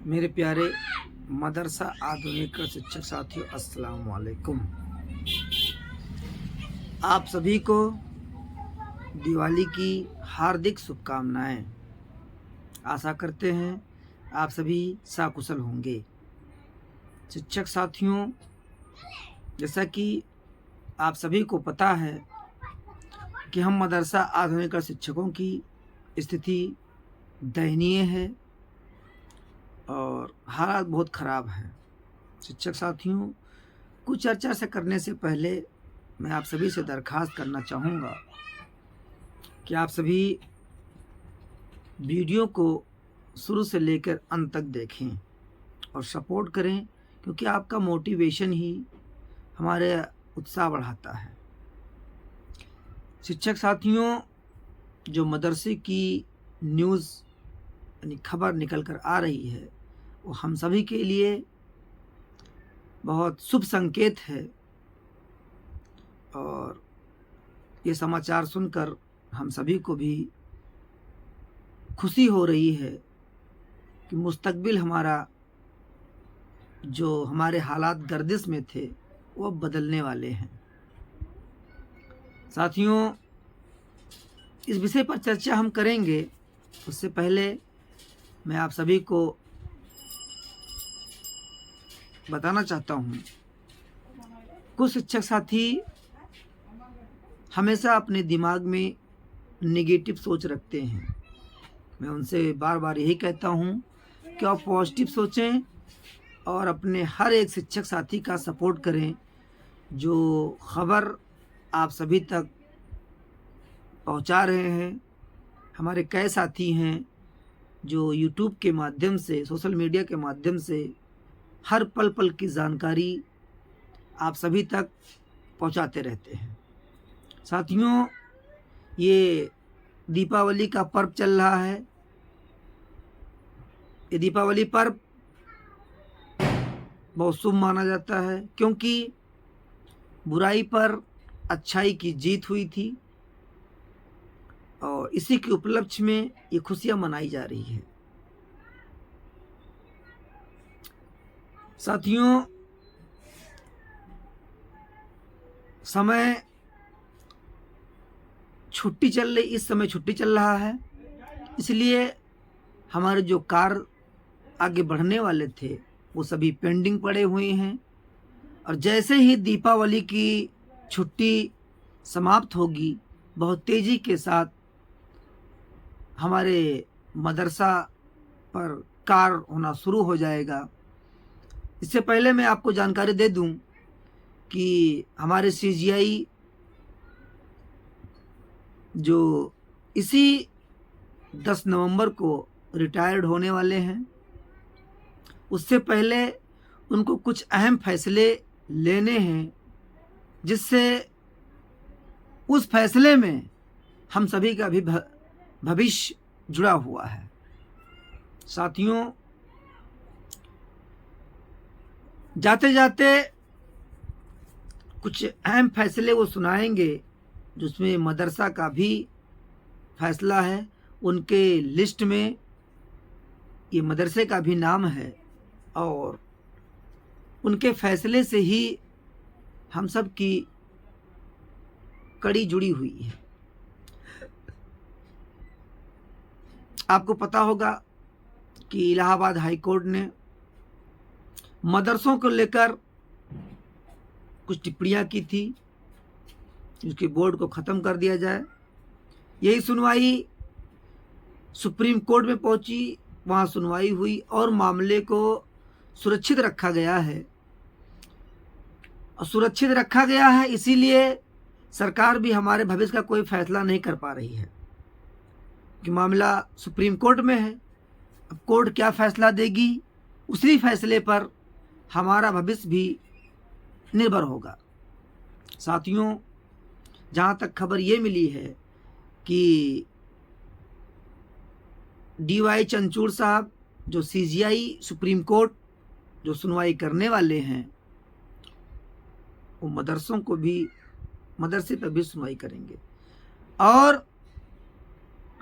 मेरे प्यारे मदरसा आधुनिक शिक्षक साथियों, अस्सलाम वालेकुम। आप सभी को दिवाली की हार्दिक शुभकामनाएं। आशा करते हैं आप सभी सकुशल होंगे। शिक्षक साथियों, जैसा कि आप सभी को पता है कि हम मदरसा आधुनिक शिक्षकों की स्थिति दयनीय है और हालात बहुत ख़राब हैं। शिक्षक साथियों, कुछ चर्चा से करने से पहले मैं आप सभी से दरख्वास्त करना चाहूँगा कि आप सभी वीडियो को शुरू से लेकर अंत तक देखें और सपोर्ट करें, क्योंकि आपका मोटिवेशन ही हमारे उत्साह बढ़ाता है। शिक्षक साथियों, जो मदरसे की न्यूज़ यानी खबर निकल कर आ रही है, वो हम सभी के लिए बहुत शुभ संकेत है और ये समाचार सुनकर हम सभी को भी खुशी हो रही है कि मुस्तकबिल हमारा जो हमारे हालात गर्दिश में थे वो बदलने वाले हैं। साथियों, इस विषय पर चर्चा हम करेंगे, उससे पहले मैं आप सभी को बताना चाहता हूँ, कुछ शिक्षक साथी हमेशा अपने दिमाग में नेगेटिव सोच रखते हैं। मैं उनसे बार बार यही कहता हूँ कि आप पॉजिटिव सोचें और अपने हर एक शिक्षक साथी का सपोर्ट करें। जो खबर आप सभी तक पहुँचा रहे हैं, हमारे कई साथी हैं जो यूट्यूब के माध्यम से, सोशल मीडिया के माध्यम से हर पल पल की जानकारी आप सभी तक पहुंचाते रहते हैं। साथियों, ये दीपावली का पर्व चल रहा है। ये दीपावली पर्व बहुत शुभ माना जाता है, क्योंकि बुराई पर अच्छाई की जीत हुई थी और इसी के उपलक्ष्य में ये खुशियां मनाई जा रही है। साथियों, समय छुट्टी चल रही, इस समय छुट्टी चल रहा है, इसलिए हमारे जो कार्य आगे बढ़ने वाले थे वो सभी पेंडिंग पड़े हुए हैं। और जैसे ही दीपावली की छुट्टी समाप्त होगी, बहुत तेज़ी के साथ हमारे मदरसा पर कार्य होना शुरू हो जाएगा। इससे पहले मैं आपको जानकारी दे दूं कि हमारे सीजीआई जो इसी 10 नवंबर को रिटायर्ड होने वाले हैं, उससे पहले उनको कुछ अहम फैसले लेने हैं, जिससे उस फैसले में हम सभी का भी भविष्य जुड़ा हुआ है। साथियों, जाते जाते कुछ अहम फैसले वो सुनाएंगे, जिसमें मदरसा का भी फैसला है। उनके लिस्ट में ये मदरसे का भी नाम है और उनके फैसले से ही हम सब की कड़ी जुड़ी हुई है। आपको पता होगा कि इलाहाबाद हाई कोर्ट ने मदरसों को लेकर कुछ टिप्पणियां की थी, उसके बोर्ड को ख़त्म कर दिया जाए। यही सुनवाई सुप्रीम कोर्ट में पहुंची, वहां सुनवाई हुई और मामले को सुरक्षित रखा गया है। और सुरक्षित रखा गया है इसीलिए सरकार भी हमारे भविष्य का कोई फैसला नहीं कर पा रही है कि मामला सुप्रीम कोर्ट में है। अब कोर्ट क्या फैसला देगी, उसी फैसले पर हमारा भविष्य भी निर्भर होगा। साथियों, जहाँ तक खबर ये मिली है कि DY चंचूड़ साहब, जो CGI सुप्रीम कोर्ट जो सुनवाई करने वाले हैं, वो मदरसे पर भी सुनवाई करेंगे। और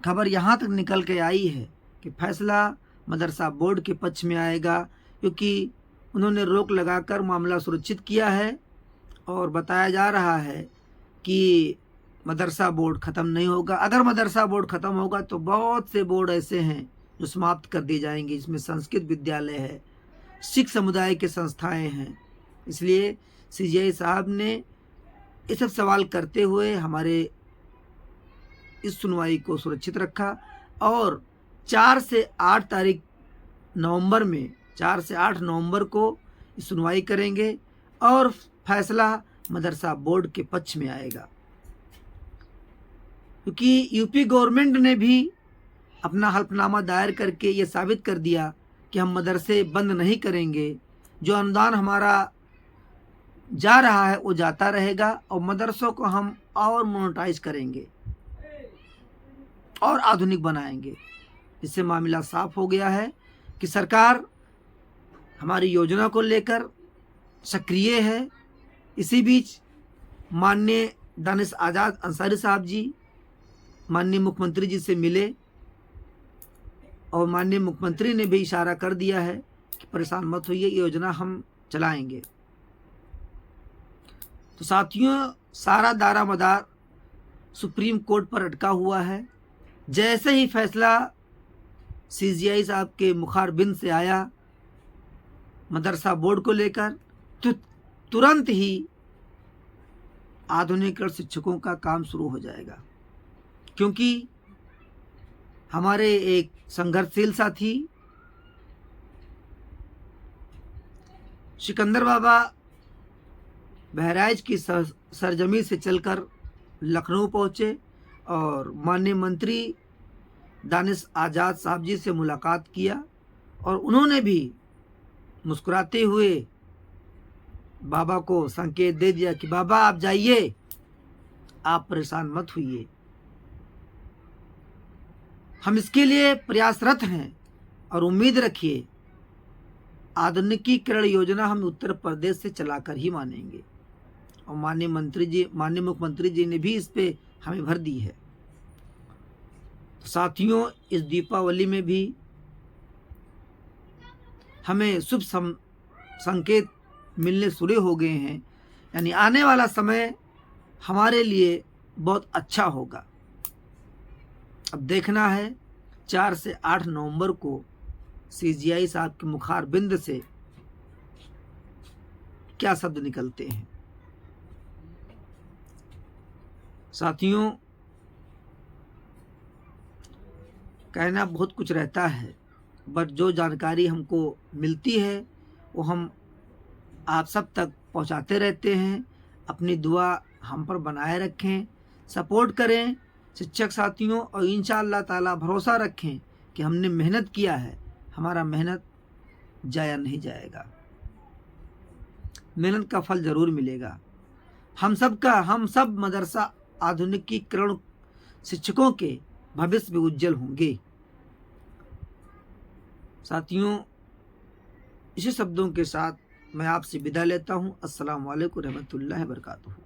खबर यहाँ तक निकल के आई है कि फैसला मदरसा बोर्ड के पक्ष में आएगा, क्योंकि उन्होंने रोक लगाकर मामला सुरक्षित किया है और बताया जा रहा है कि मदरसा बोर्ड ख़त्म नहीं होगा। अगर मदरसा बोर्ड ख़त्म होगा तो बहुत से बोर्ड ऐसे हैं जो समाप्त कर दिए जाएंगे। इसमें संस्कृत विद्यालय है, सिख समुदाय के संस्थाएं हैं। इसलिए सीजीआई साहब ने ये सब सवाल करते हुए हमारे इस सुनवाई को सुरक्षित रखा और 4 से 8 तारीख नवंबर में 4 से 8 नवंबर को सुनवाई करेंगे और फैसला मदरसा बोर्ड के पक्ष में आएगा, क्योंकि यूपी गवर्नमेंट ने भी अपना हल्फनामा दायर करके ये साबित कर दिया कि हम मदरसे बंद नहीं करेंगे। जो अनुदान हमारा जा रहा है वो जाता रहेगा और मदरसों को हम और मोनेटाइज करेंगे और आधुनिक बनाएंगे। इससे मामला साफ हो गया है कि सरकार हमारी योजना को लेकर सक्रिय है। इसी बीच माननीय दानिश आज़ाद अंसारी साहब जी माननीय मुख्यमंत्री जी से मिले और माननीय मुख्यमंत्री ने भी इशारा कर दिया है कि परेशान मत होइए, ये योजना हम चलाएंगे। तो साथियों, सारा दारामदार सुप्रीम कोर्ट पर अटका हुआ है। जैसे ही फैसला सीजीआई साहब के मुखारबिंद से आया मदरसा बोर्ड को लेकर, तो तुरंत ही आधुनिकीकरण शिक्षकों का काम शुरू हो जाएगा, क्योंकि हमारे एक संघर्षशील साथी सिकंदर बाबा बहराइच की सरजमी से चलकर लखनऊ पहुँचे और माननीय मंत्री दानिश आज़ाद साहब जी से मुलाकात किया और उन्होंने भी मुस्कुराते हुए बाबा को संकेत दे दिया कि बाबा आप जाइए, आप परेशान मत होइए, हम इसके लिए प्रयासरत हैं और उम्मीद रखिए आधुनिकीकरण योजना हम उत्तर प्रदेश से चलाकर ही मानेंगे। और माननीय मुख्यमंत्री जी ने भी इस पे हमें भर दी है। तो साथियों, इस दीपावली में भी हमें शुभ संकेत मिलने शुरू हो गए हैं, यानी आने वाला समय हमारे लिए बहुत अच्छा होगा। अब देखना है 4 से 8 नवंबर को सीजीआई साहब के मुखारबिंद से क्या शब्द निकलते हैं। साथियों, कहना बहुत कुछ रहता है, बट जो जानकारी हमको मिलती है वो हम आप सब तक पहुंचाते रहते हैं। अपनी दुआ हम पर बनाए रखें, सपोर्ट करें शिक्षक साथियों, और इंशाअल्लाह ताला भरोसा रखें कि हमने मेहनत किया है, हमारा मेहनत जाया नहीं जाएगा, मेहनत का फल ज़रूर मिलेगा। हम सब मदरसा आधुनिकीकरण शिक्षकों के भविष्य भी उज्जवल होंगे। साथियों, इसी शब्दों के साथ मैं आपसे विदा लेता हूँ। अस्सलाम वालेकुम रहमतुल्लाहि व बरकातुहू।